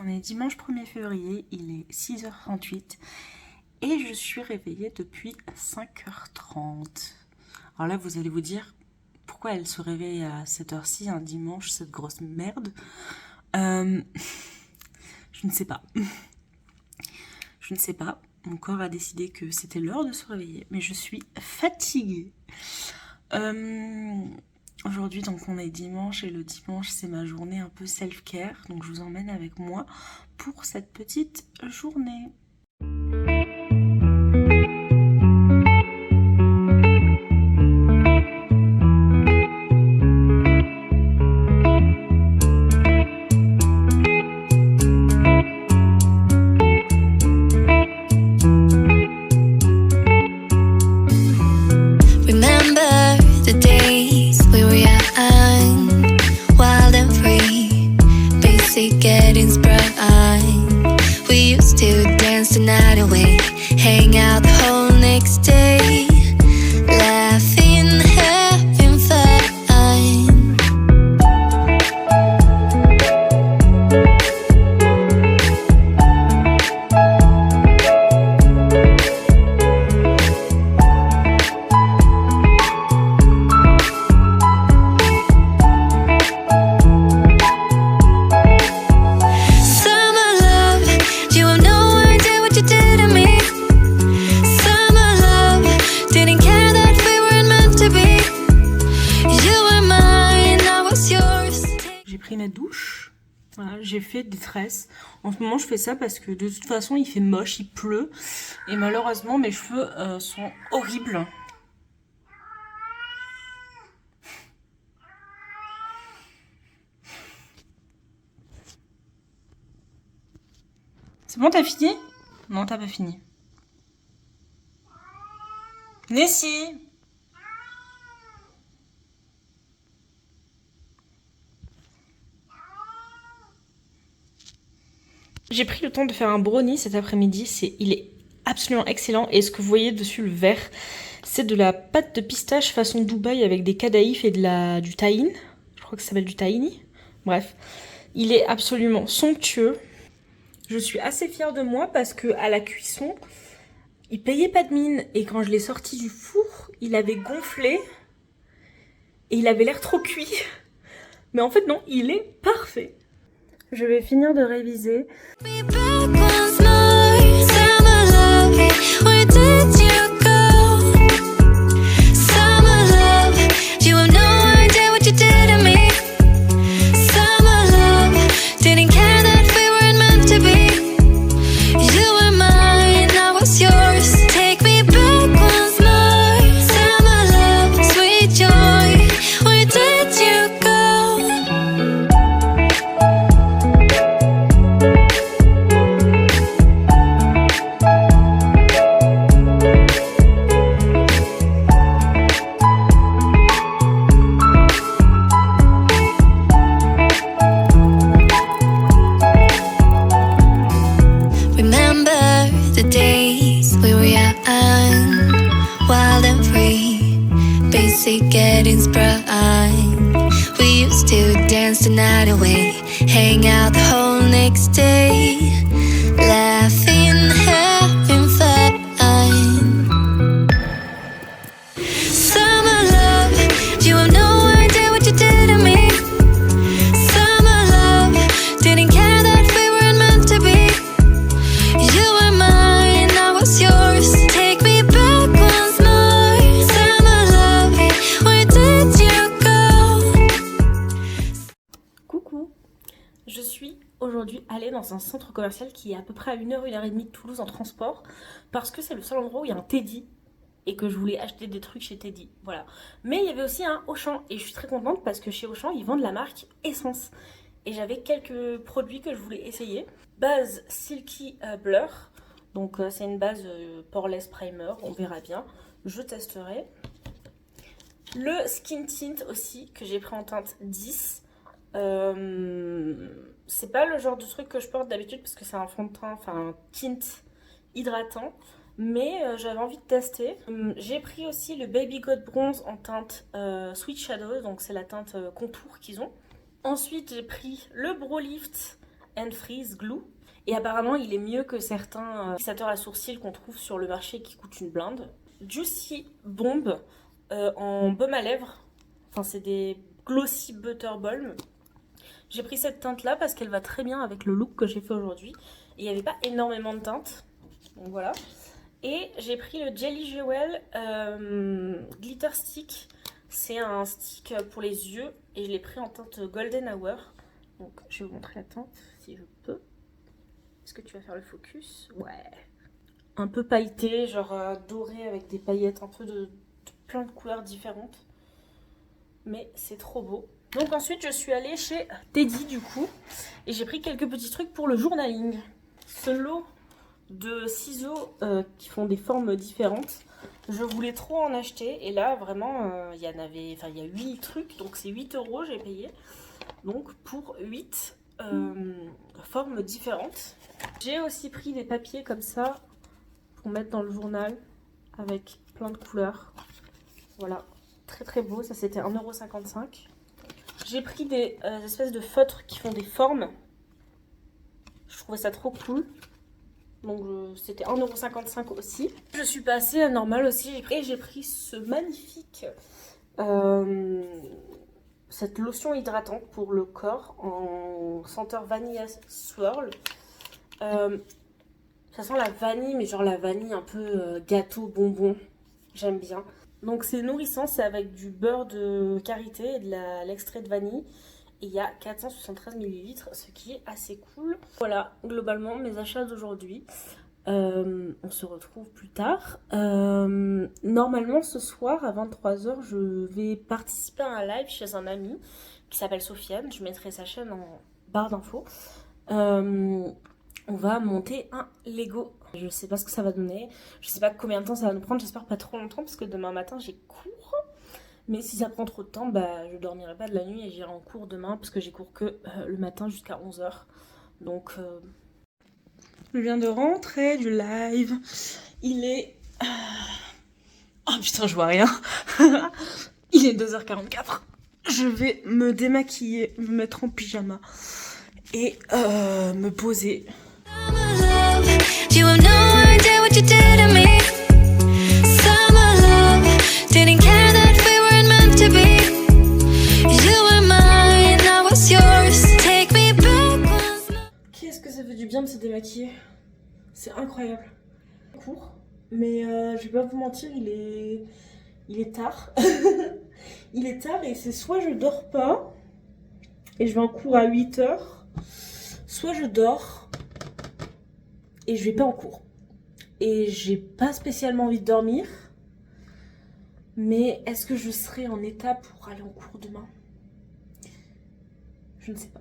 On est dimanche 1er février, il est 6h38 et je suis réveillée depuis 5h30. Alors là, vous allez vous dire, pourquoi elle se réveille à cette heure-ci, un dimanche, cette grosse merde? Je ne sais pas. Je ne sais pas. Mon corps a décidé que c'était l'heure de se réveiller, mais je suis fatiguée. Aujourd'hui, donc on est dimanche et le dimanche, c'est ma journée un peu self-care. Donc je vous emmène avec moi pour cette petite journée. Getting sprung. We used to dance the night away, hang out the whole next day, laughing, having fun. Ma douche, voilà, j'ai fait des tresses. En ce moment je fais ça parce que de toute façon il fait moche, il pleut et malheureusement mes cheveux sont horribles. C'est bon, t'as fini? Non, t'as pas fini. Nessie! J'ai pris le temps de faire un brownie cet après-midi, il est absolument excellent et ce que vous voyez dessus le vert, c'est de la pâte de pistache façon Dubaï avec des cadaïfs et du tahine, je crois que ça s'appelle du tahini, bref, il est absolument somptueux. Je suis assez fière de moi parce que à la cuisson, il payait pas de mine et quand je l'ai sorti du four, il avait gonflé et il avait l'air trop cuit, mais en fait non, il est parfait. Je vais finir de réviser. Getting sprung. We used to dance the night away, hang out the whole next day, laughing, having fun. Summer love, you have no idea what you did to me. Summer love, didn't care that we weren't meant to be. You were mine, I was yours. Take me back once more. Summer love, where did you go? Coucou, je suis aujourd'hui allée dans un centre commercial qui est à peu près à 1h, 1h30 de Toulouse en transport parce que c'est le seul endroit où il y a un Teddy et que je voulais acheter des trucs chez Teddy, voilà. Mais il y avait aussi un Auchan et je suis très contente parce que chez Auchan ils vendent la marque Essence et j'avais quelques produits que je voulais essayer. Base Silky Blur, donc c'est une base poreless primer, on verra bien, je testerai. Le Skin Tint aussi que j'ai pris en teinte 10. C'est pas le genre de truc que je porte d'habitude parce que c'est un fond de teint, enfin un tint hydratant, mais j'avais envie de tester. J'ai pris aussi le Baby God Bronze en teinte Sweet Shadow, donc c'est la teinte contour qu'ils ont. Ensuite j'ai pris le Brow Lift and Freeze Glue. Et apparemment, il est mieux que certains fixateurs à sourcils qu'on trouve sur le marché qui coûtent une blinde. Juicy Bomb en baume à lèvres. Enfin, c'est des Glossy Butter Balm. J'ai pris cette teinte-là parce qu'elle va très bien avec le look que j'ai fait aujourd'hui. Et il n'y avait pas énormément de teintes. Donc voilà. Et j'ai pris le Jelly Jewel Glitter Stick. C'est un stick pour les yeux. Et je l'ai pris en teinte Golden Hour. Donc je vais vous montrer la teinte si je peux. Est-ce que tu vas faire le focus? Ouais. Un peu pailleté, genre doré avec des paillettes, un peu de plein de couleurs différentes. Mais c'est trop beau. Donc ensuite je suis allée chez Teddy du coup. Et j'ai pris quelques petits trucs pour le journaling. Ce lot de ciseaux qui font des formes différentes. Je voulais trop en acheter. Et là vraiment il y a 8 trucs. Donc c'est 8 € j'ai payé. Donc pour 8 formes différentes. J'ai aussi pris des papiers comme ça pour mettre dans le journal avec plein de couleurs. Voilà, très très beau. Ça c'était 1,55 €. J'ai pris des espèces de feutres qui font des formes. Je trouvais ça trop cool. Donc c'était 1,55 € aussi. Je suis passée à normal aussi. Et j'ai pris ce magnifique... cette lotion hydratante pour le corps en senteur Vanilla Swirl. Ça sent la vanille, mais genre la vanille un peu gâteau, bonbon. J'aime bien. Donc c'est nourrissant, c'est avec du beurre de karité et de l'extrait de vanille. Et il y a 473 ml, ce qui est assez cool. Voilà, globalement mes achats d'aujourd'hui. On se retrouve plus tard. Normalement ce soir à 23 h je vais participer à un live chez un ami qui s'appelle Sofiane. Je mettrai sa chaîne en barre d'infos. On va monter un Lego. Je sais pas ce que ça va donner. Je sais pas combien de temps ça va nous prendre. J'espère pas trop longtemps parce que demain matin j'ai cours. Mais si ça prend trop de temps, bah je dormirai pas de la nuit et j'irai en cours demain parce que j'ai cours que le matin jusqu'à 11 h. Donc je viens de rentrer du live. Il est... Oh putain, je vois rien. Il est 2h44. Je vais me démaquiller, me mettre en pyjama et me poser. You have no idea what you did to me. Summer love, didn't care that we weren't meant to be. You were mine, I was yours. Take me back once more. Qu'est-ce que ça fait du bien de se démaquiller. C'est incroyable. Court, mais je vais pas vous mentir, il est tard. Il est tard et c'est soit je dors pas et je vais en cours à 8 h, soit je dors et je vais pas en cours. Et j'ai pas spécialement envie de dormir. Mais est-ce que je serai en état pour aller en cours demain? Je ne sais pas.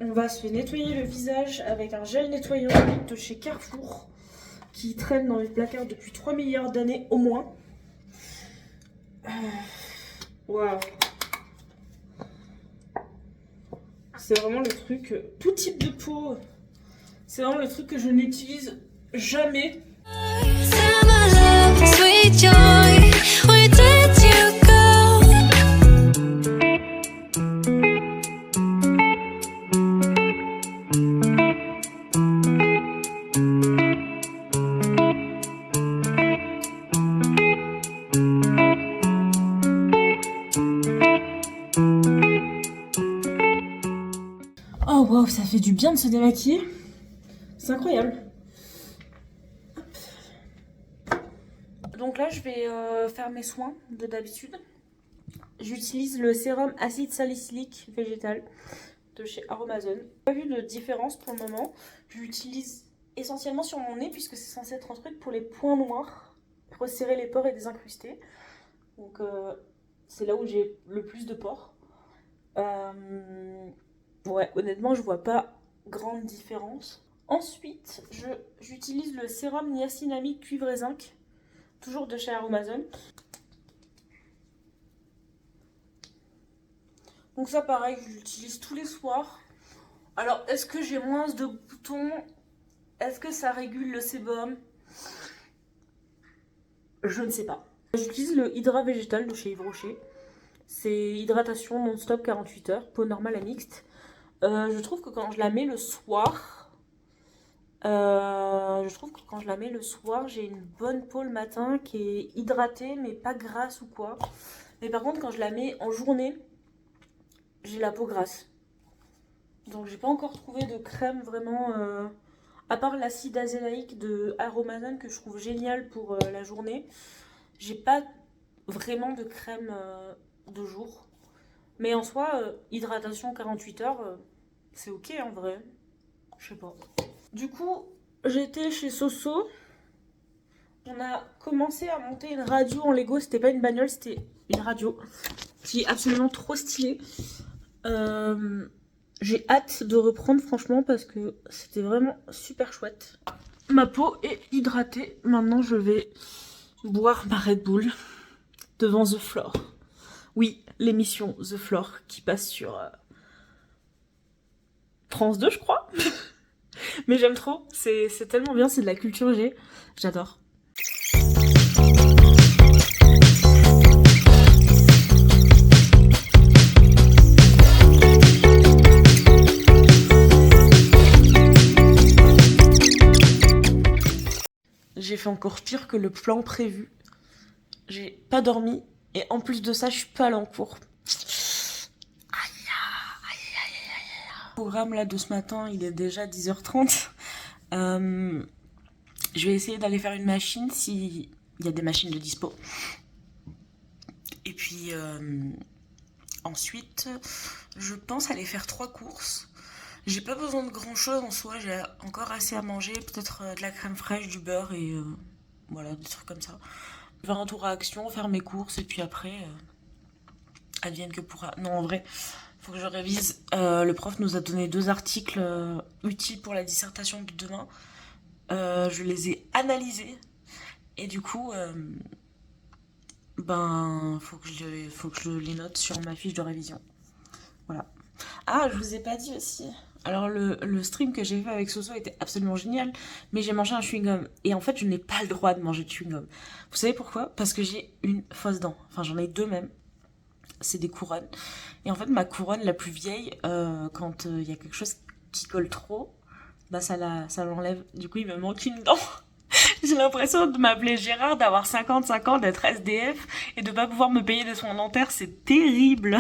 On va se nettoyer le visage avec un gel nettoyant de chez Carrefour qui traîne dans les placards depuis 3 milliards d'années au moins. Waouh. C'est vraiment le truc, tout type de peau. C'est vraiment le truc que je n'utilise jamais. Summer love, sweet joy. Where did you Oh waouh, ça fait du bien de se démaquiller. C'est incroyable. Donc là, je vais faire mes soins de d'habitude. J'utilise le sérum acide salicylique végétal de chez Aromazone. Pas vu de différence pour le moment. Je l'utilise essentiellement sur mon nez puisque c'est censé être un truc pour les points noirs, resserrer les pores et désincruster. Donc c'est là où j'ai le plus de pores. Ouais, honnêtement, je vois pas grande différence. Ensuite, j'utilise le sérum niacinamide cuivre et zinc, toujours de chez Aromazone. Donc ça, pareil, je l'utilise tous les soirs. Alors, est-ce que j'ai moins de boutons? Est-ce que ça régule le sébum? Je ne sais pas. J'utilise le Hydra végétal de chez Yves Rocher. C'est hydratation non-stop 48 heures, peau normale à mixte. Je trouve que quand je la mets le soir, j'ai une bonne peau le matin qui est hydratée mais pas grasse ou quoi. Mais par contre, quand je la mets en journée, j'ai la peau grasse. Donc j'ai pas encore trouvé de crème vraiment, à part l'acide azélaïque de Aromazone que je trouve génial pour la journée. J'ai pas vraiment de crème de jour. Mais en soi, hydratation 48 heures, c'est ok en vrai. Je sais pas. Du coup, j'étais chez Soso. On a commencé à monter une radio en Lego. C'était pas une bagnole, c'était une radio. Qui est absolument trop stylée. J'ai hâte de reprendre franchement parce que c'était vraiment super chouette. Ma peau est hydratée. Maintenant, je vais boire ma Red Bull devant The Floor. Oui, l'émission The Floor qui passe sur France 2, je crois. Mais j'aime trop. C'est tellement bien, c'est de la culture G. J'adore. J'ai fait encore pire que le plan prévu. J'ai pas dormi et en plus de ça, je suis pas allée en cours. Le programme là de ce matin, il est déjà 10h30. Je vais essayer d'aller faire une machine s'il y a des machines de dispo. Et puis ensuite, je pense aller faire 3 courses. J'ai pas besoin de grand chose en soi, j'ai encore assez à manger, peut-être de la crème fraîche, du beurre et voilà, des trucs comme ça. Faire un tour à Action, faire mes courses et puis après, advienne que pourra. Non, en vrai, faut que je révise. Le prof nous a donné 2 articles utiles pour la dissertation de demain. Je les ai analysés et du coup, faut que je les note sur ma fiche de révision. Voilà. Ah, je vous ai pas dit aussi. Alors le stream que j'ai fait avec Soso était absolument génial, mais j'ai mangé un chewing-gum. Et en fait, je n'ai pas le droit de manger de chewing-gum. Vous savez pourquoi? Parce que j'ai une fausse dent. Enfin, j'en ai 2 même. C'est des couronnes. Et en fait, ma couronne la plus vieille, quand il y a quelque chose qui colle trop, bah ça l'enlève. Du coup, il me manque une dent. J'ai l'impression de m'appeler Gérard, d'avoir 55 ans, d'être SDF et de pas pouvoir me payer des soins dentaires. C'est terrible.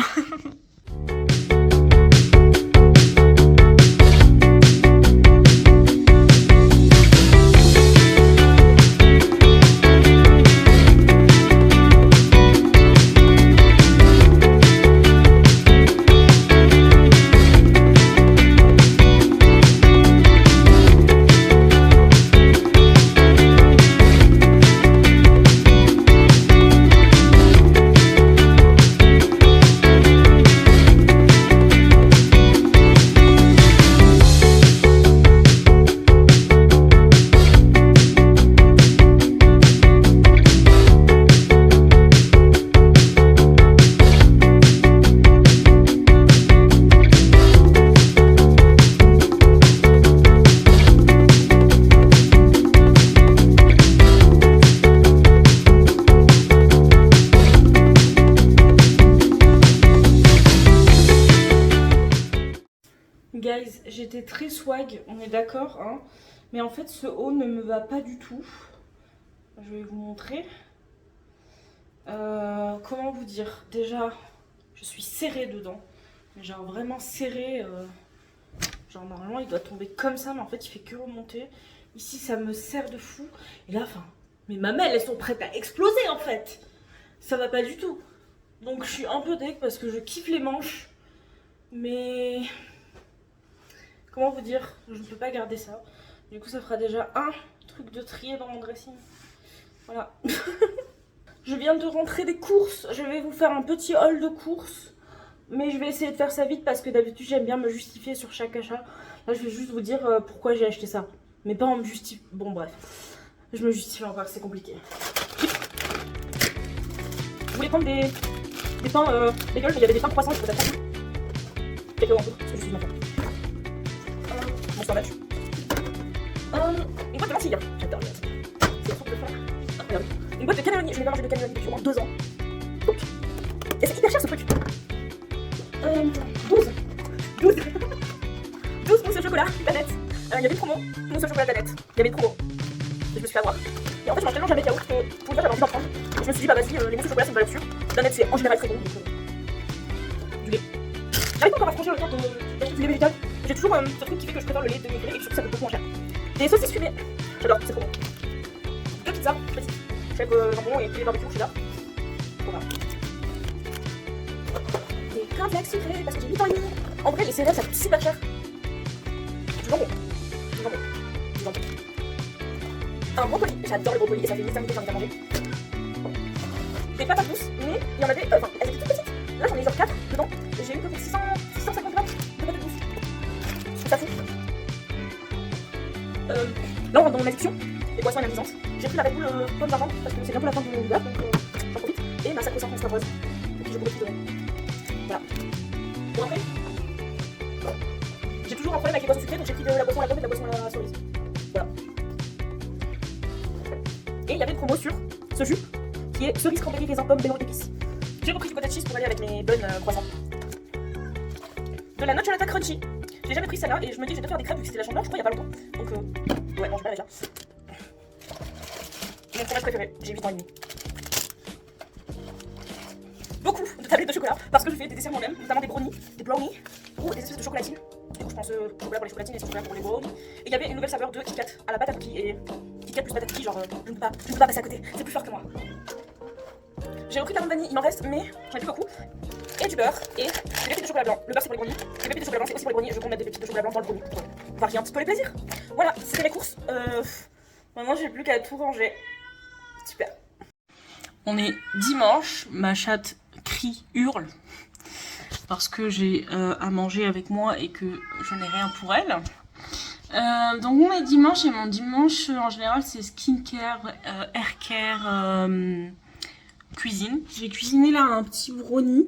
Guys, j'étais très swag, on est d'accord, hein, mais en fait ce haut ne me va pas du tout. Je vais vous montrer. Comment vous dire? Déjà, je suis serrée dedans, mais genre vraiment serrée. Genre normalement il doit tomber comme ça, mais en fait il fait que remonter. Ici ça me serre de fou. Et là, enfin, mes mamelles elles sont prêtes à exploser en fait. Ça va pas du tout. Donc je suis un peu deg parce que je kiffe les manches, mais... Comment vous dire? Je ne peux pas garder ça. Du coup, ça fera déjà un truc de trier dans mon dressing. Voilà. Je viens de rentrer des courses. Je vais vous faire un petit haul de courses. Mais je vais essayer de faire ça vite parce que d'habitude, j'aime bien me justifier sur chaque achat. Là, je vais juste vous dire pourquoi j'ai acheté ça. Mais pas en me justifiant. Bon, bref. Je me justifie encore, c'est compliqué. Je voulais prendre des pains bagels, mais il y avait des pains croissants, je peux t'attendre. Quelques en parce que je suis une enfant. Mon sandwich. Une boîte de lentilles. J'adore les lentilles. C'est trop de faire. Incroyable. Une boîte de cannelloni. Je n'ai pas mangé de cannelloni depuis au moins 2 ans. Donc. Et c'est hyper cher ce truc. 12. Il y avait une promo, mousse au chocolat Danette. Il y avait une promo. Et je me suis fait avoir. Et en fait, je mange tellement jamais de yaourt que pour le faire, j'avais envie d'en prendre. Et je me suis dit, bah vas-y, les mousses au chocolat, c'est une valeur sûre. Danette, c'est en général très bon. Donc, du lait. J'arrive pas encore à franchir le temps d'acheter du lait végétal. J'ai toujours ce truc qui fait que je préfère le lait demi-éclairé et que je trouve que ça coûte beaucoup moins cher. Des saucisses fumées. J'adore, c'est trop bon. 2 pizzas petites. Avec jambon et poulet barbecue, je suis là. Voilà. Des cornflakes sucrés parce que j'ai 8 ans et demi. En vrai, les céréales, ça coûte super cher. Du jambon. Du jambon. Du jambon. Un brocoli. J'adore le brocoli et ça fait une éternité que j'en ai pas mangé. Des patates douces, mais il y en avait. Enfin, elles étaient toutes petites. Là, j'en ai genre 4 dedans. Et j'ai eu que pour 650 grammes de patates douces. Je trouve ça fou. Là, on rentre dans mon addiction. Les boissons énergisantes. J'ai pris la Red Bull pomme d'argent parce que c'est bientôt la fin du hiver, donc j'en profite. Et ma sac au 5 rose. Et puis je pourrais tout donner. Voilà. Bon après, j'ai toujours un problème avec les boissons sucrées, donc j'ai pris de la boisson à la pomme et de la boisson à la cerise. Voilà. Et il y avait une promo sur ce jus qui est cerise cranberry raisin pomme bémol épices. J'ai repris du cottage cheese pour aller avec mes bonnes croissants. De la nocciolata crunchy. J'ai jamais pris celle-là et je me dis que je vais faire des crêpes vu que c'était la chandeleur, je crois, il y a pas longtemps. Donc ouais, non, je vais déjà. Mon fromage préféré, j'ai 8 ans et demi. Beaucoup de tablettes de chocolat parce que je fais des desserts moi-même, notamment des brownies, des brownies ou des espèces de chocolatines. Du coup, je pense chocolat pour les chocolatines et chocolat pour les brownies. Et il y avait une nouvelle saveur de Kit Kat à la pâte à cookies et Kit Kat plus pâte à cookies, genre je ne peux pas passer à côté, c'est plus fort que moi. J'ai repris de la vanille, il m'en reste, mais j'en ai plus beaucoup. Et du beurre et des pépites de chocolat blanc. Le beurre c'est pour les brownies, les pépites de chocolat blanc c'est aussi pour les brownies. Je compte mettre des pépites de chocolat blanc dans le brownie. Varier un petit peu les plaisirs. Voilà, c'était mes courses. Maintenant j'ai plus qu'à tout ranger. Super. On est dimanche, ma chatte crie, hurle parce que j'ai à manger avec moi et que je n'ai rien pour elle. Donc on est dimanche et mon dimanche en général c'est skincare, haircare, cuisine. J'ai cuisiné là un petit brownie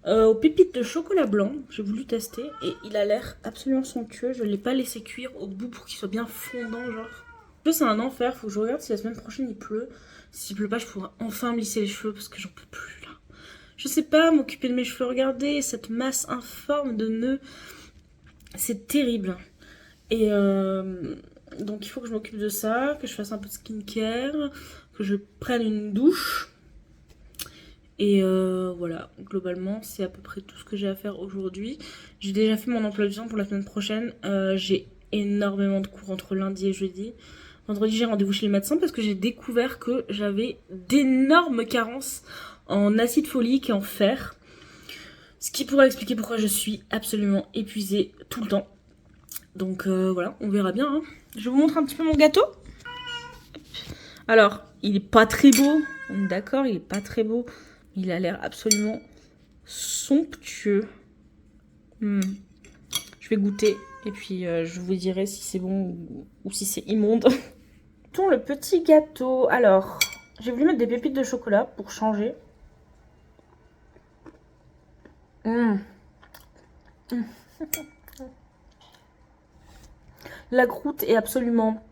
aux pépites de chocolat blanc. J'ai voulu tester et il a l'air absolument somptueux. Je ne l'ai pas laissé cuire au bout pour qu'il soit bien fondant genre. C'est un enfer, faut que je regarde si la semaine prochaine il pleut. S'il pleut pas, je pourrai enfin me lisser les cheveux parce que j'en peux plus là. Je sais pas m'occuper de mes cheveux, regardez cette masse informe de nœuds. C'est terrible. Et donc il faut que je m'occupe de ça, que je fasse un peu de skincare, que je prenne une douche. Et voilà, globalement c'est à peu près tout ce que j'ai à faire aujourd'hui. J'ai déjà fait mon emploi du temps pour la semaine prochaine. J'ai énormément de cours entre lundi et jeudi. Vendredi, j'ai rendez-vous chez le médecin parce que j'ai découvert que j'avais d'énormes carences en acide folique et en fer. Ce qui pourrait expliquer pourquoi je suis absolument épuisée tout le temps. Donc voilà, on verra bien. Hein. Je vous montre un petit peu mon gâteau. Alors, il est pas très beau. On est d'accord, il est pas très beau. Il a l'air absolument somptueux. Je vais goûter. Et puis je vous dirai si c'est bon ou si c'est immonde. Le petit gâteau. Alors, j'ai voulu mettre des pépites de chocolat pour changer. La croûte est absolument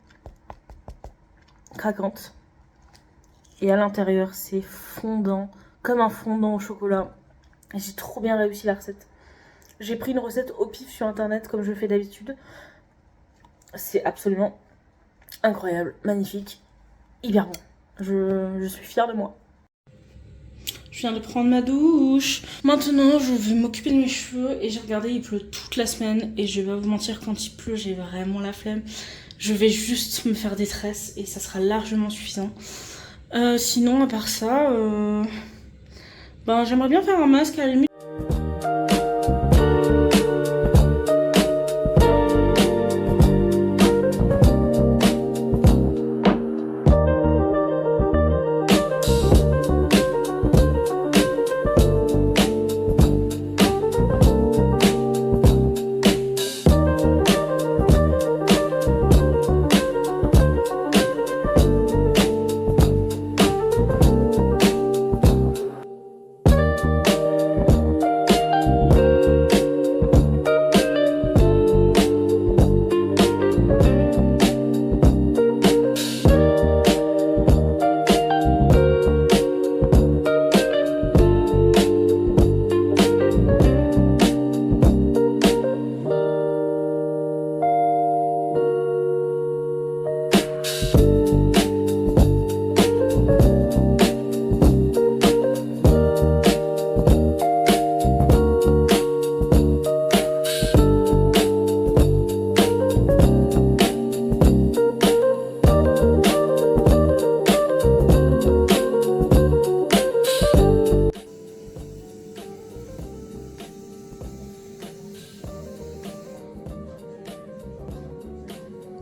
craquante. Et à l'intérieur, c'est fondant, comme un fondant au chocolat. Et j'ai trop bien réussi la recette. J'ai pris une recette au pif sur internet comme je le fais d'habitude. C'est absolument incroyable, magnifique, hyper bon. Je suis fière de moi. Je viens de prendre ma douche. Maintenant, je vais m'occuper de mes cheveux. Et j'ai regardé, il pleut toute la semaine. Et je vais pas vous mentir, quand il pleut, j'ai vraiment la flemme. Je vais juste me faire des tresses et ça sera largement suffisant. Sinon, à part ça, j'aimerais bien faire un masque à la limite.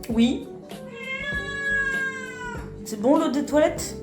Oui. C'est bon l'eau des toilettes?